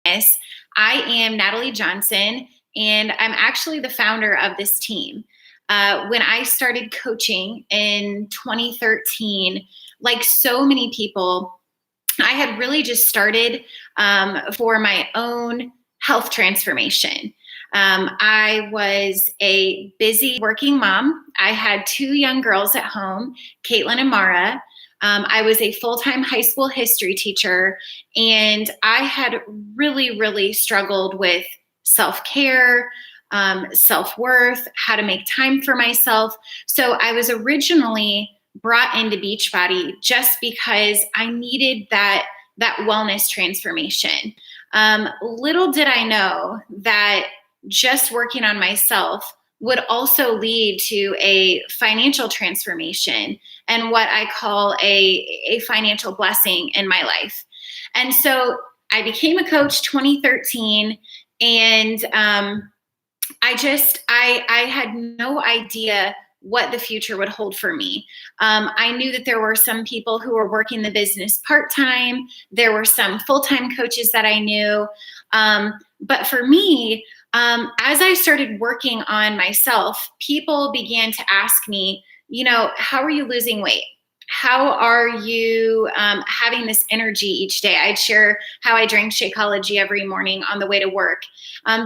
Fitness. I am Natalie Johnson, and I'm actually the founder of this team. When I started coaching in 2013, like so many people, I had really just started for my own health transformation. I was a busy working mom. I had two young girls at home, Caitlin and Mara. I was a full-time high school history teacher, and I had really, really struggled with self-care, self-worth, how to make time for myself. So I was originally brought into Beachbody just because I needed that wellness transformation. Little did I know that just working on myself would also lead to a financial transformation and what I call a financial blessing in my life. And so I became a coach 2013, and I had no idea what the future would hold for me. I knew that there were some people who were working the business part-time. There were some full-time coaches that I knew. But for me, as I started working on myself, people began to ask me, how are you losing weight? How are you having this energy each day? I'd share how I drank Shakeology every morning on the way to work.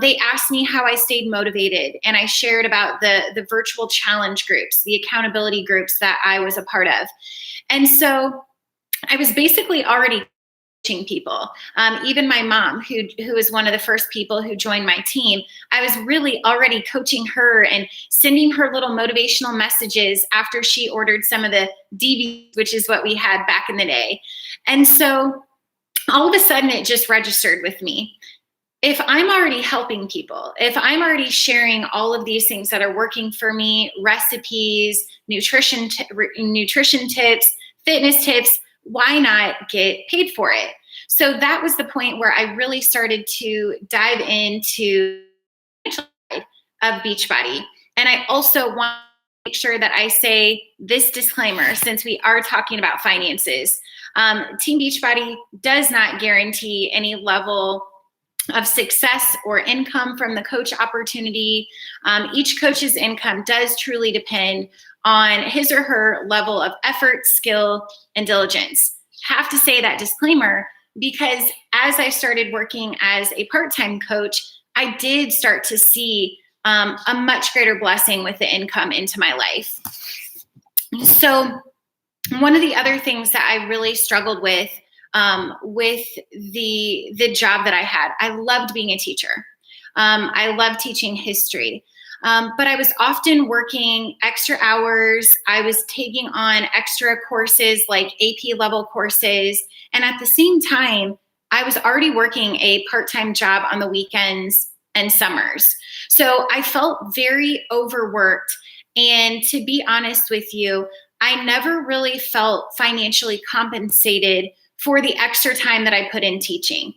They asked me how I stayed motivated, and I shared about the virtual challenge groups, the accountability groups that I was a part of. And so I was basically already coaching people. Even my mom, who was one of the first people who joined my team, I was really already coaching her and sending her little motivational messages after she ordered some of the DVDs, which is what we had back in the day. And so all of a sudden it just registered with me. If I'm already helping people, if I'm already sharing all of these things that are working for me, recipes, nutrition tips, fitness tips, why not get paid for it? So that was the point where I really started to dive into the side of Beachbody. And I also want to make sure that I say this disclaimer, since we are talking about finances. Team Beachbody does not guarantee any level of success or income from the coach opportunity. Each coach's income does truly depend on his or her level of effort, skill, and diligence. Have to say that disclaimer because as I started working as a part-time coach, I did start to see a much greater blessing with the income into my life. So one of the other things that I really struggled with the job that I had, I loved being a teacher. I loved teaching history. But I was often working extra hours. I was taking on extra courses like AP level courses. And at the same time, I was already working a part-time job on the weekends and summers. So I felt very overworked. And to be honest with you, I never really felt financially compensated for the extra time that I put in teaching.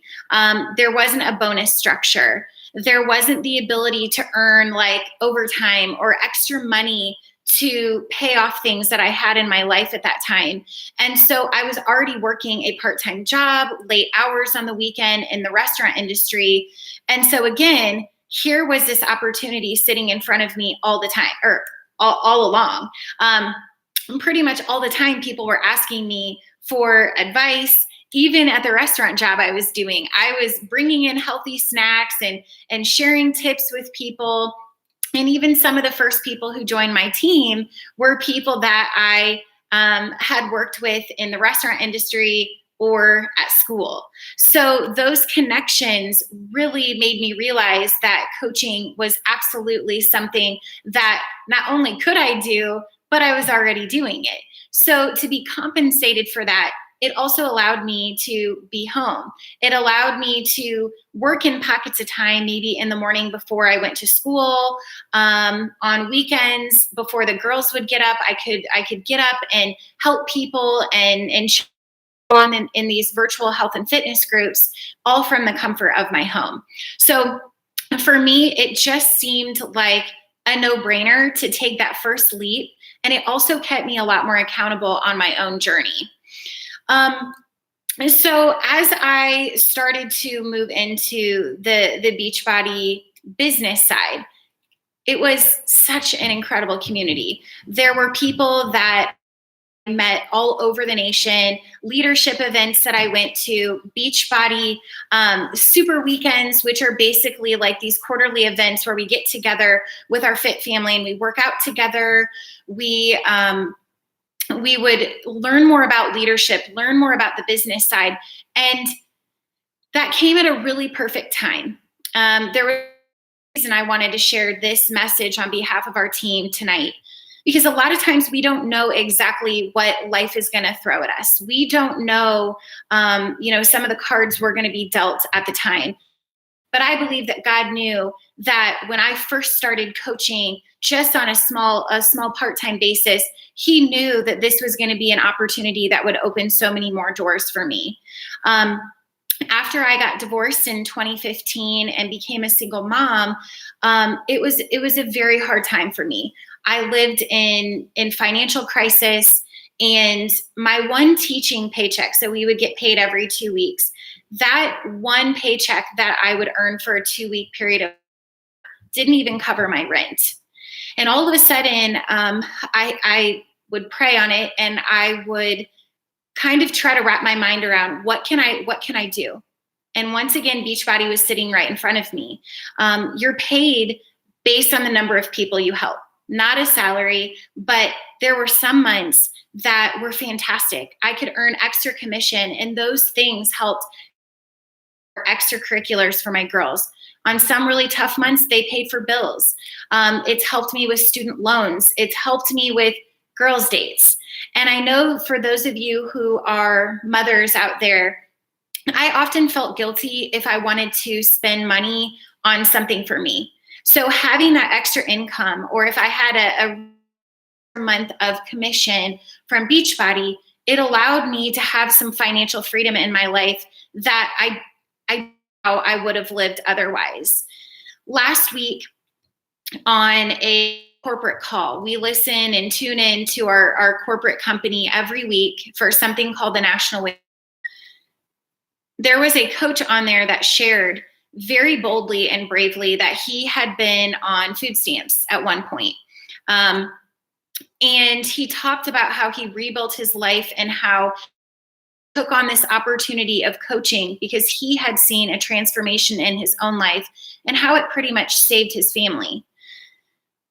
There wasn't a bonus structure. There wasn't the ability to earn like overtime or extra money to pay off things that I had in my life at that time. And so I was already working a part-time job, late hours on the weekend in the restaurant industry. And so again, here was this opportunity sitting in front of me all the time, or all along. Pretty much all the time, people were asking me for advice. Even at the restaurant job I was doing, I was bringing in healthy snacks and sharing tips with people. And even some of the first people who joined my team were people that I had worked with in the restaurant industry or at school. So those connections really made me realize that coaching was absolutely something that not only could I do, but I was already doing it. So to be compensated for that, it also allowed me to be home. It allowed me to work in pockets of time, maybe in the morning before I went to school, on weekends before the girls would get up. I could get up and help people and on in these virtual health and fitness groups, all from the comfort of my home. So for me, it just seemed like a no-brainer to take that first leap. And it also kept me a lot more accountable on my own journey. And so as I started to move into the Beachbody business side, it was such an incredible community. There were people that I met all over the nation, leadership events that I went to, Beachbody super weekends, which are basically like these quarterly events where we get together with our fit family and we work out together. We would learn more about leadership, learn more about the business side. And that came at a really perfect time. There was a reason I wanted to share this message on behalf of our team tonight, because a lot of times we don't know exactly what life is going to throw at us. We don't know, some of the cards we're going to be dealt at the time. But I believe that God knew that when I first started coaching just on a small part-time basis, he knew that this was going to be an opportunity that would open so many more doors for me. After I got divorced in 2015 and became a single mom, it was a very hard time for me. I lived in financial crisis, and my one teaching paycheck, so we would get paid every 2 weeks, that one paycheck that I would earn for a 2-week period didn't even cover my rent. And all of a sudden, I would pray on it, and I would kind of try to wrap my mind around what can I do? And once again, Beachbody was sitting right in front of me. You're paid based on the number of people you help, not a salary, but there were some months that were fantastic. I could earn extra commission, and those things helped extracurriculars for my girls. On some really tough months, they paid for bills. It's helped me with student loans. It's helped me with girls' dates. And I know for those of you who are mothers out there, I often felt guilty if I wanted to spend money on something for me. So having that extra income, or if I had a month of commission from Beachbody, it allowed me to have some financial freedom in my life that I would have lived otherwise. Last week on a corporate call, we listen and tune in to our corporate company every week for something called the National Win. There was a coach on there that shared very boldly and bravely that he had been on food stamps at one point. And he talked about how he rebuilt his life and how he took on this opportunity of coaching because he had seen a transformation in his own life and how it pretty much saved his family.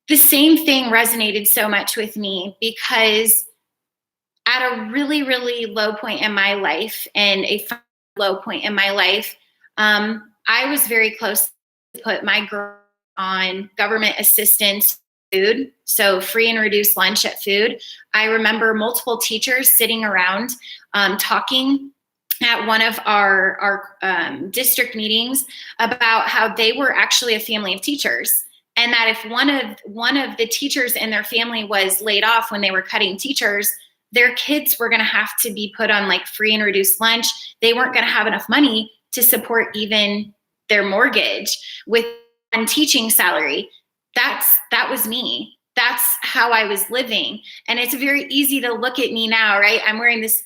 The same thing resonated so much with me because at a really, really low point in my life and a low point in my life, I was very close to put my girl on government assistance food, so free and reduced lunch at food. I remember multiple teachers sitting around talking at one of our district meetings about how they were actually a family of teachers. And that if one of the teachers in their family was laid off when they were cutting teachers, their kids were going to have to be put on like free and reduced lunch. They weren't going to have enough money to support even their mortgage with one teaching salary. That was me. That's how I was living. And it's very easy to look at me now, right? I'm wearing this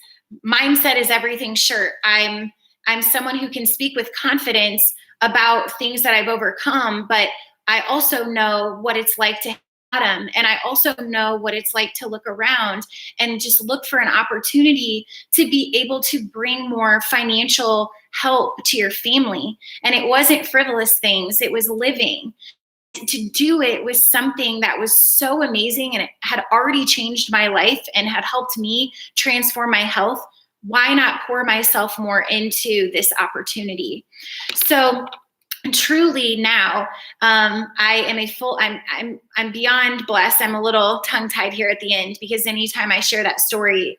mindset is everything shirt. I'm someone who can speak with confidence about things that I've overcome, but I also know what it's like to bottom, and I also know what it's like to look around and just look for an opportunity to be able to bring more financial help to your family. And it wasn't frivolous things, it was living. To do it was something that was so amazing, and it had already changed my life and had helped me transform my health. Why not pour myself more into this opportunity? So truly now, I am I'm beyond blessed. I'm a little tongue-tied here at the end because anytime I share that story,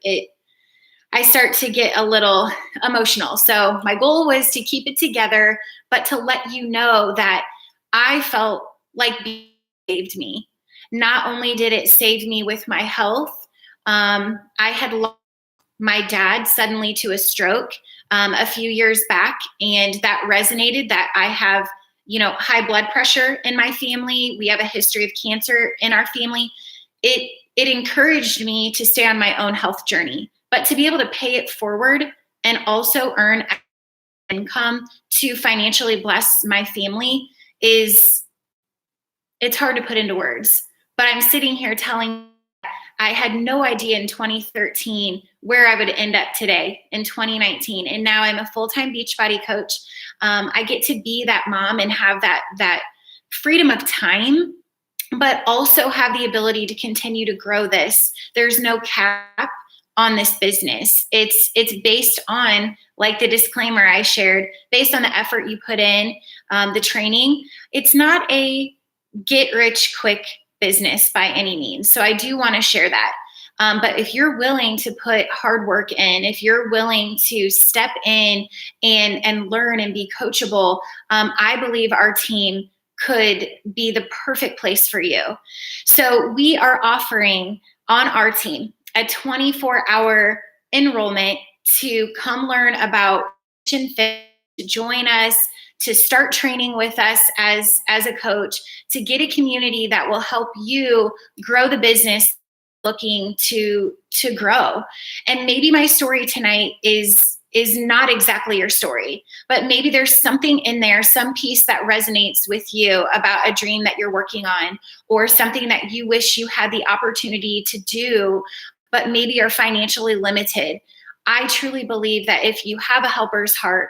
I start to get a little emotional. So my goal was to keep it together, but to let you know that I felt like it saved me. Not only did it save me with my health, I had lost my dad suddenly to a stroke a few years back, and that resonated that I have, high blood pressure in my family. We have a history of cancer in our family. It encouraged me to stay on my own health journey, but to be able to pay it forward and also earn income to financially bless my family it's hard to put into words. But I'm sitting here telling I had no idea in 2013 where I would end up today in 2019. And now I'm a full-time Beachbody coach. I get to be that mom and have that freedom of time, but also have the ability to continue to grow this. There's no cap on this business. It's based on, like the disclaimer I shared, based on the effort you put in, the training. It's not a get rich quick business by any means. So I do want to share that. But if you're willing to put hard work in, if you're willing to step in and learn and be coachable, I believe our team could be the perfect place for you. So we are offering on our team a 24-hour enrollment to come learn about fit, to join us, to start training with us as a coach, to get a community that will help you grow the business looking to grow. And maybe my story tonight is not exactly your story, but maybe there's something in there, some piece that resonates with you about a dream that you're working on, or something that you wish you had the opportunity to do, but maybe are financially limited. I truly believe that if you have a helper's heart,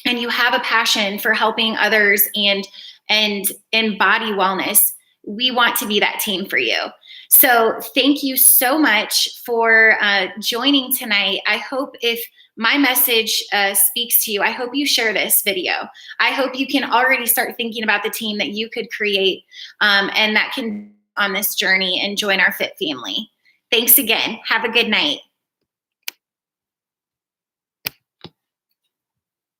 and you have a passion for helping others and in body wellness, we want to be that team for you. So thank you so much for joining tonight. I hope if my message speaks to you, I hope you share this video. I hope you can already start thinking about the team that you could create and that can on this journey and join our fit family. Thanks again. Have a good night.